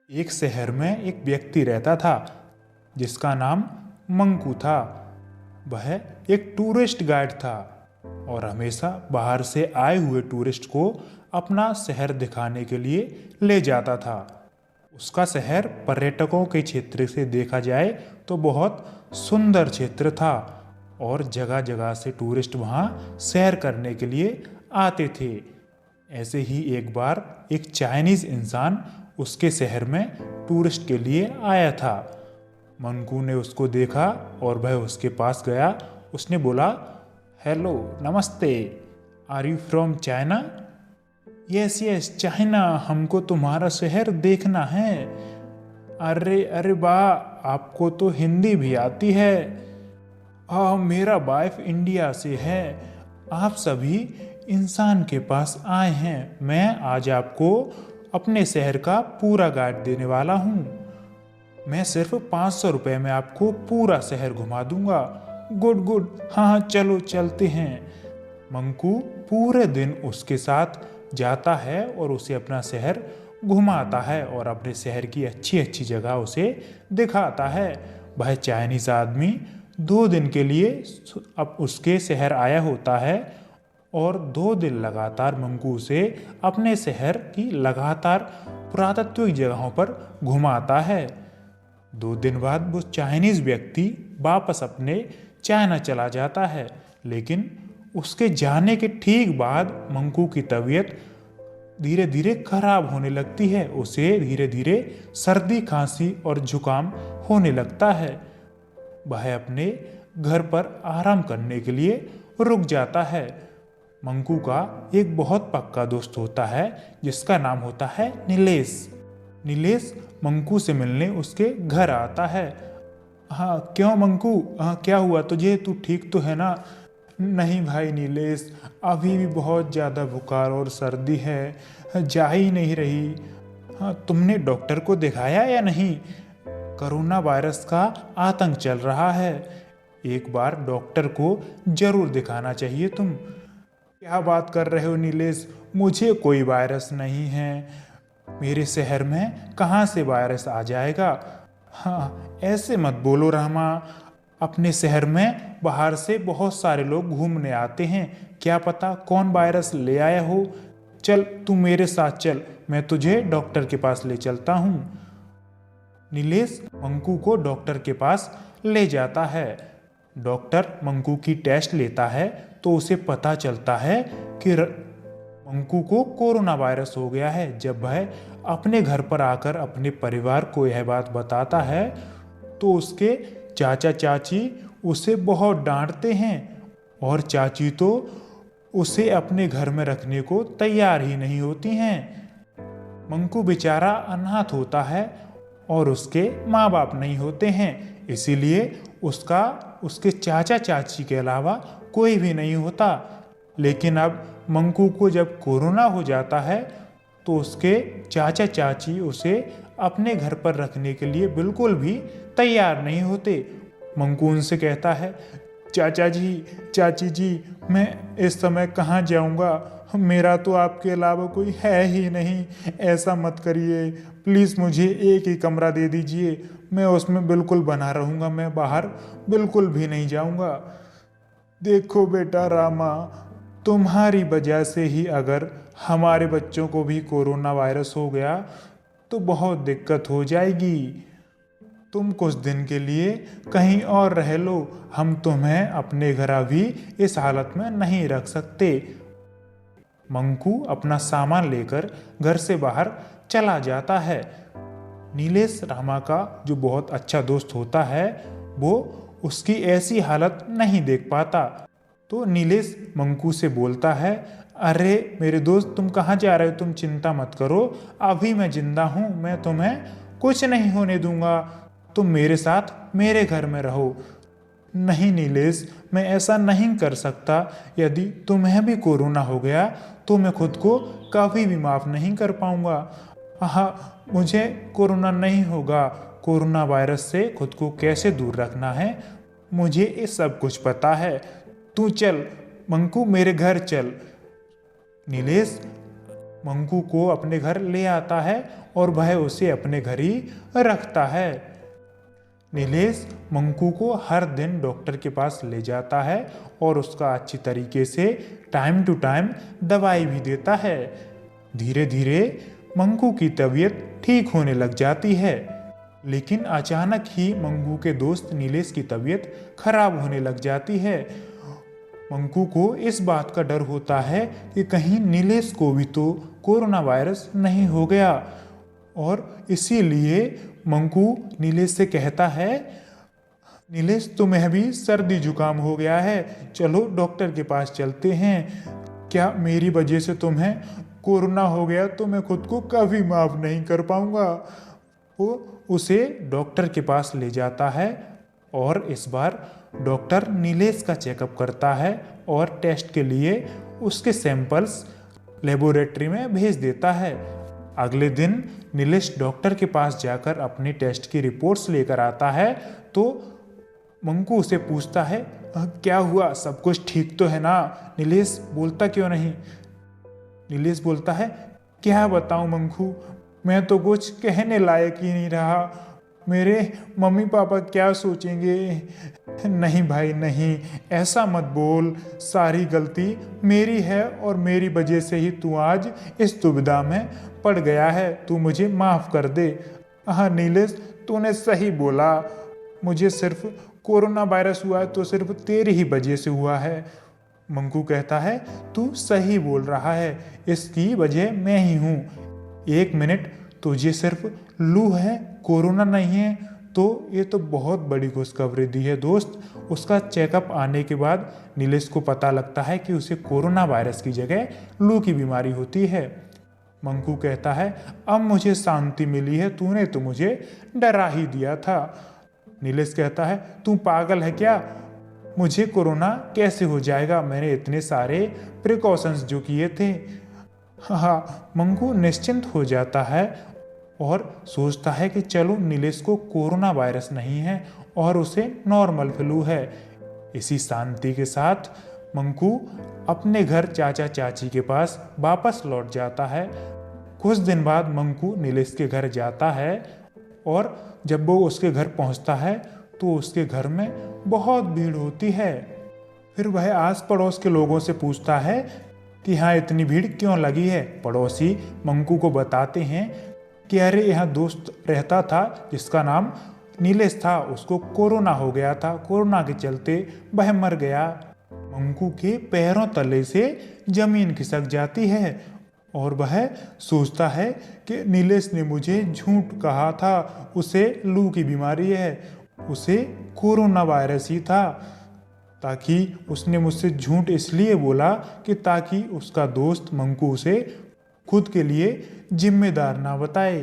एक शहर में एक व्यक्ति रहता था जिसका नाम मंकू था। वह एक टूरिस्ट गाइड था और हमेशा बाहर से आए हुए टूरिस्ट को अपना शहर दिखाने के लिए ले जाता था। उसका शहर पर्यटकों के क्षेत्र से देखा जाए तो बहुत सुंदर क्षेत्र था और जगह जगह से टूरिस्ट वहाँ सैर करने के लिए आते थे। ऐसे ही एक बार एक चाइनीज इंसान उसके शहर में टूरिस्ट के लिए आया था। मंकू ने उसको देखा और वह उसके पास गया। उसने बोला, हेलो, नमस्ते, are you from China? Yes yes, China, हमको तुम्हारा शहर देखना है। अरे अरे वाह, आपको तो हिंदी भी आती है। हाँ, मेरा वाइफ इंडिया से है। आप सभी इंसान के पास आए हैं। मैं आज आपको अपने शहर का पूरा गाइड देने वाला हूँ। मैं सिर्फ 500 रुपये में आपको पूरा शहर घुमा दूंगा। गुड गुड, हाँ चलो चलते हैं। मंकू पूरे दिन उसके साथ जाता है और उसे अपना शहर घुमाता है और अपने शहर की अच्छी अच्छी जगह उसे दिखाता है। वह चाइनीज आदमी 2 दिन के लिए अब उसके शहर आया होता है और 2 दिन लगातार मंकू उसे अपने शहर की लगातार पुरातात्विक जगहों पर घुमाता है। 2 दिन बाद वो चाइनीज व्यक्ति वापस अपने चाइना चला जाता है, लेकिन उसके जाने के ठीक बाद मंकू की तबीयत धीरे धीरे खराब होने लगती है। उसे धीरे धीरे सर्दी, खांसी और जुकाम होने लगता है। वह अपने घर पर आराम करने के लिए रुक जाता है। मंकू का एक बहुत पक्का दोस्त होता है जिसका नाम होता है नीलेश। नीलेश मंकू से मिलने उसके घर आता है। हाँ क्यों मंकू, हाँ क्या हुआ तुझे, तू ठीक तो है ना? नहीं भाई नीलेश, अभी भी बहुत ज़्यादा बुखार और सर्दी है, जा ही नहीं रही। हाँ, तुमने डॉक्टर को दिखाया या नहीं? कोरोना वायरस का आतंक चल रहा है, एक बार डॉक्टर को जरूर दिखाना चाहिए तुम। क्या बात कर रहे हो नीलेश, मुझे कोई वायरस नहीं है। मेरे शहर में कहाँ से वायरस आ जाएगा? हाँ ऐसे मत बोलो रहमा, अपने शहर में बाहर से बहुत सारे लोग घूमने आते हैं, क्या पता कौन वायरस ले आया हो। चल तू मेरे साथ चल, मैं तुझे डॉक्टर के पास ले चलता हूँ। नीलेश मंकू को डॉक्टर के पास ले जाता है। डॉक्टर मंकू की टेस्ट लेता है तो उसे पता चलता है कि मंकू को कोरोना वायरस हो गया है। जब वह अपने घर पर आकर अपने परिवार को यह बात बताता है तो उसके चाचा चाची उसे बहुत डांटते हैं और चाची तो उसे अपने घर में रखने को तैयार ही नहीं होती हैं। मंकू बेचारा अनाथ होता है और उसके माँ बाप नहीं होते हैं, इसीलिए उसके चाचा चाची के अलावा कोई भी नहीं होता। लेकिन अब मंकू को जब कोरोना हो जाता है तो उसके चाचा चाची उसे अपने घर पर रखने के लिए बिल्कुल भी तैयार नहीं होते। मंकू उनसे कहता है, चाचा जी, चाची जी, मैं इस समय कहाँ जाऊँगा? मेरा तो आपके अलावा कोई है ही नहीं, ऐसा मत करिए, प्लीज़ मुझे एक ही कमरा दे दीजिए, मैं उसमें बिल्कुल बना रहूँगा, मैं बाहर बिल्कुल भी नहीं जाऊँगा। देखो बेटा रामा, तुम्हारी वजह से ही अगर हमारे बच्चों को भी कोरोना वायरस हो गया तो बहुत दिक्कत हो जाएगी। तुम कुछ दिन के लिए कहीं और रह लो, हम तुम्हें अपने घर अभी इस हालत में नहीं रख सकते। मंकू अपना सामान लेकर घर से बाहर चला जाता है। नीलेश रामा का जो बहुत अच्छा दोस्त होता है वो उसकी ऐसी हालत नहीं देख पाता, तो नीलेश मंकू से बोलता है, अरे मेरे दोस्त, तुम कहाँ जा रहे हो? तुम चिंता मत करो, अभी मैं जिंदा हूँ, मैं तुम्हें कुछ नहीं होने दूंगा, तुम मेरे साथ मेरे घर में रहो। नहीं नीलेश, मैं ऐसा नहीं कर सकता, यदि तुम्हें भी कोरोना हो गया तो मैं खुद को कभी भी माफ़ नहीं कर पाऊंगा। हाँ, मुझे कोरोना नहीं होगा, कोरोना वायरस से खुद को कैसे दूर रखना है मुझे ये सब कुछ पता है। तू चल मंकू, मेरे घर चल। नीलेश मंकू को अपने घर ले आता है और वह उसे अपने घर ही रखता है। नीलेश मंकू को हर दिन डॉक्टर के पास ले जाता है और उसका अच्छी तरीके से टाइम टू टाइम दवाई भी देता है। धीरे धीरे मंकू की तबीयत ठीक होने लग जाती है, लेकिन अचानक ही मंकू के दोस्त नीलेश की तबीयत खराब होने लग जाती है। मंकू को इस बात का डर होता है कि कहीं नीलेश को भी तो कोरोना वायरस नहीं हो गया, और इसीलिए मंकू नीलेश से कहता है, नीलेश तुम्हें भी सर्दी जुकाम हो गया है, चलो डॉक्टर के पास चलते हैं। क्या मेरी वजह से तुम्हें कोरोना हो गया तो मैं खुद को कभी माफ नहीं कर पाऊंगा। वो उसे डॉक्टर के पास ले जाता है और इस बार डॉक्टर नीलेश का चेकअप करता है और टेस्ट के लिए उसके सैंपल्स लेबोरेटरी में भेज देता है। अगले दिन नीलेश डॉक्टर के पास जाकर अपनी टेस्ट की रिपोर्ट्स लेकर आता है तो मंकू उसे पूछता है, क्या हुआ, सब कुछ ठीक तो है ना? नीलेश बोलता क्यों नहीं? नीलेश बोलता है, क्या बताऊं मंकू, मैं तो कुछ कहने लायक ही नहीं रहा, मेरे मम्मी पापा क्या सोचेंगे। नहीं भाई नहीं, ऐसा मत बोल, सारी गलती मेरी है और मेरी वजह से ही तू आज इस दुविधा में पड़ गया है, तू मुझे माफ़ कर दे। हाँ नीलेश, तूने सही बोला, मुझे सिर्फ कोरोना वायरस हुआ है तो सिर्फ तेरी ही वजह से हुआ है। मंकू कहता है, तू सही बोल रहा है, इसकी वजह मैं ही हूँ। एक मिनट, तुझे सिर्फ लू है, कोरोना नहीं है, तो ये तो बहुत बड़ी खुशखबरी दी है दोस्त। उसका चेकअप आने के बाद नीलेश को पता लगता है कि उसे कोरोना वायरस की जगह लू की बीमारी होती है। मंकू कहता है, अब मुझे शांति मिली है, तूने तो मुझे डरा ही दिया था। नीलेश कहता है, तू पागल है क्या, मुझे कोरोना कैसे हो जाएगा, मैंने इतने सारे प्रिकॉशंस जो किए थे। हाँ, मंकू निश्चिंत हो जाता है और सोचता है कि चलो नीलेश को कोरोना वायरस नहीं है और उसे नॉर्मल फ्लू है। इसी शांति के साथ मंकू अपने घर चाचा चाची के पास वापस लौट जाता है। कुछ दिन बाद मंकू नीलेश के घर जाता है और जब वो उसके घर पहुंचता है तो उसके घर में बहुत भीड़ होती है। फिर वह आस पड़ोस के लोगों से पूछता है कि हाँ इतनी भीड़ क्यों लगी है। पड़ोसी मंकू को बताते हैं कि अरे यहाँ दोस्त रहता था जिसका नाम नीलेश था, उसको कोरोना हो गया था, कोरोना के चलते वह मर गया। मंकू के पैरों तले से जमीन खिसक जाती है और वह सोचता है कि नीलेश ने मुझे झूठ कहा था, उसे लू की बीमारी है, उसे कोरोना वायरस ही था, ताकि उसने मुझसे झूठ इसलिए बोला कि ताकि उसका दोस्त मंकू उसे खुद के लिए जिम्मेदार ना बताए।